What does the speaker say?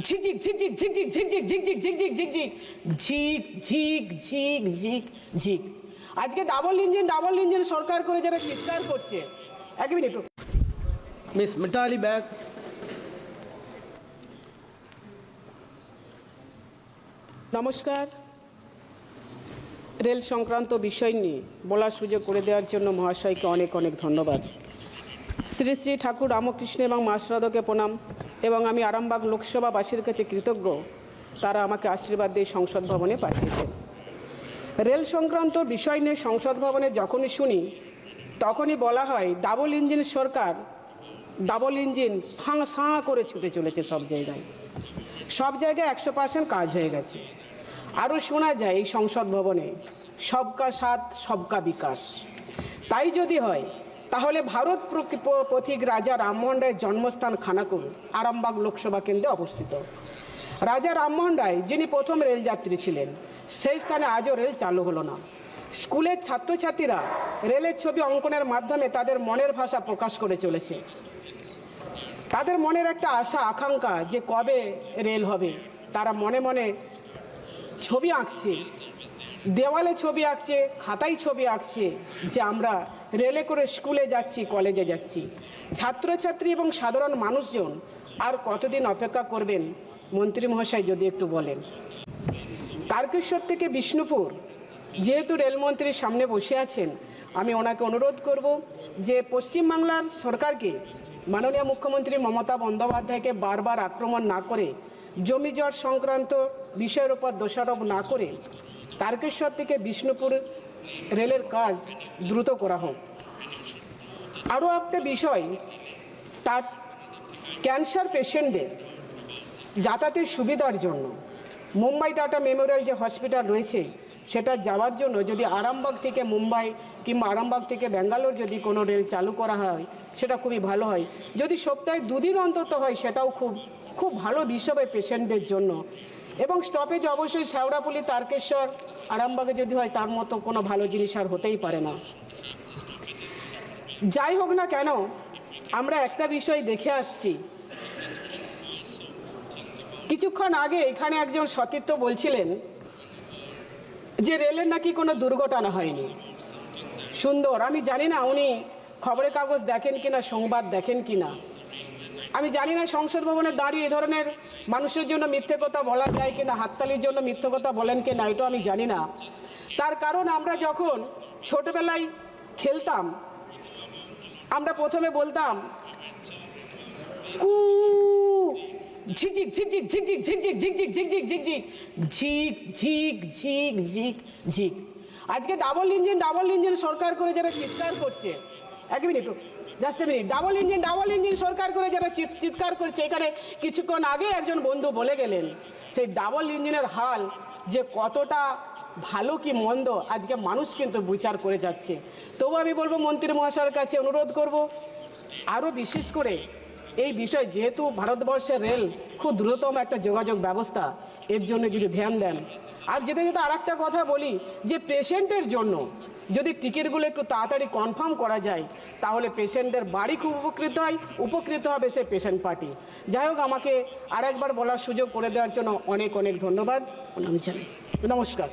ঝিকঝিক ঝিকঝিক ঝিকঝিক ঝিকঝিক ঝিকঝিক ঝিকঝিক ঝিকঝিক ঝিক ঝিক ঝিক ঝিক ঝিক। আজকে double engine সরকার করে যারা চিৎকার করছে, এক মিনিট মিস মিতালি ব্যাগ। নমস্কার। রেল সংক্রান্ত বিষয় নিয়ে বলার সুযোগ করে দেওয়ার জন্য মহাশয়কে অনেক অনেক ধন্যবাদ। শ্রী শ্রী ঠাকুর রামকৃষ্ণ এবং মা শারদাকে প্রণাম, এবং আমি আরামবাগ লোকসভাবাসীর কাছে কৃতজ্ঞ, তারা আমাকে আশীর্বাদ দিয়ে সংসদ ভবনে পাঠিয়েছেন। রেল সংক্রান্ত বিষয় নিয়ে সংসদ ভবনে যখনই শুনি তখনই বলা হয় ডাবল ইঞ্জিন সরকার, ডাবল ইঞ্জিন সাঁ সাঁ করে ছুটে চলেছে সব জায়গায় 100% কাজ হয়ে গেছে। আরও শোনা যায় এই সংসদ ভবনে সবকা সাথ সবকা বিকাশ। তাই যদি হয় তাহলে ভারত পথিক রাজা রামমোহন রায়ের জন্মস্থান খানাকুল আরামবাগ লোকসভা কেন্দ্রে অবস্থিত। রাজা রামমোহন রায় যিনি প্রথম রেলযাত্রী ছিলেন, সেই স্থানে আজও রেল চালু হলো না। স্কুলের ছাত্রছাত্রীরা রেলের ছবি অঙ্কনের মাধ্যমে তাদের মনের ভাষা প্রকাশ করে চলেছে। তাদের মনের একটা আশা আকাঙ্ক্ষা যে কবে রেল হবে। তারা মনে মনে ছবি আঁকছে, দেওয়ালে ছবি আঁকছে, খাতায় ছবি আঁকছে যে আমরা রেলে করে স্কুলে যাচ্ছি, কলেজে যাচ্ছি। ছাত্রছাত্রী এবং সাধারণ মানুষজন আর কতদিন অপেক্ষা করবেন মন্ত্রী মহাশয় যদি একটু বলেন। তারকেশ্বর থেকে বিষ্ণুপুর, যেহেতু রেলমন্ত্রীর সামনে বসে আছেন, আমি ওনাকে অনুরোধ করব যে পশ্চিমবাংলার সরকারকে, মাননীয় মুখ্যমন্ত্রী মমতা বন্দ্যোপাধ্যায়কে বারবার আক্রমণ না করে, জমিজট সংক্রান্ত বিষয়ের উপর দোষারোপ না করে তারকেশ্বর থেকে বিষ্ণুপুর রেলের কাজ দ্রুত করা হোক। আরও একটা বিষয়, তার ক্যান্সার পেশেন্টদের যাতায়াতের সুবিধার জন্য মুম্বাই টাটা মেমোরিয়াল যে হসপিটাল রয়েছে, সেটা যাওয়ার জন্য যদি আরামবাগ থেকে মুম্বাই কিংবা আরামবাগ থেকে ব্যাঙ্গালোর যদি কোনো রেল চালু করা হয় সেটা খুবই ভালো হয়। যদি সপ্তাহে 2 দিন অন্তত হয় সেটাও খুব ভালো বিষয় হয় পেশেন্টদের জন্য। এবং স্টপেজ অবশ্যই শেওড়াফুলি, তারকেশ্বর, আরামবাগে যদি হয় তার মতো কোনো ভালো জিনিস আর হতেই পারে না। যাই হোক না কেন, আমরা একটা বিষয় দেখে আসছি। কিছুক্ষণ আগে এখানে একজন সতীর্থ বলছিলেন যে রেলের নাকি কোনো দুর্ঘটনা হয়নি। সুন্দর, আমি জানি না উনি খবরের কাগজ দেখেন কিনা, সংবাদ দেখেন কিনা। আমি জানি না সংসদ ভবনে দাঁড়িয়ে এ ধরনের মানুষের জন্য মিথ্যে কথা বলা যায় কিনা, হাততালির জন্য মিথ্যে কথা বলেন কিনা, এটা আমি জানি না। তার কারণ আমরা যখন ছোটবেলায় খেলতাম, আমরা প্রথমে বলতাম কু ঝিকঝিক ঝিকঝিক ঝিকঝিক ঝিকঝিক ঝিকঝিক ঝিকঝিক ঝিকঝিক ঝিক ঝিক ঝিক ঝিক ঝিক। আজকে ডাবল ইঞ্জিন সরকার করে যারা চিৎকার করছে, এক minute, just a minute, double engine সরকার করে যারা চিৎকার করছে, এখানে কিছুক্ষণ আগে একজন বন্ধু বলে গেলেন সেই ডাবল ইঞ্জিনের হাল যে কতটা ভালো কি মন্দ আজকে মানুষ কিন্তু বিচার করে যাচ্ছে। তবু আমি বলবো মন্ত্রী মহাশয়ের কাছে অনুরোধ করব, আরও বিশেষ করে এই বিষয়, যেহেতু ভারতবর্ষের রেল খুব দ্রুততম একটা যোগাযোগ ব্যবস্থা, এর জন্য যদি ধ্যান দেন। আর যেতে যেতে আর একটা কথা বলি যে পেশেন্টের জন্য যদি টিকিটগুলো একটু তাড়াতাড়ি কনফার্ম করা যায় তাহলে পেশেন্টদের বাড়ি খুব উপকৃত হবে সে পেশেন্ট পার্টি। যাই হোক, আমাকে আরেকবার বলার সুযোগ করে দেওয়ার জন্য অনেক অনেক ধন্যবাদ। নমস্কার।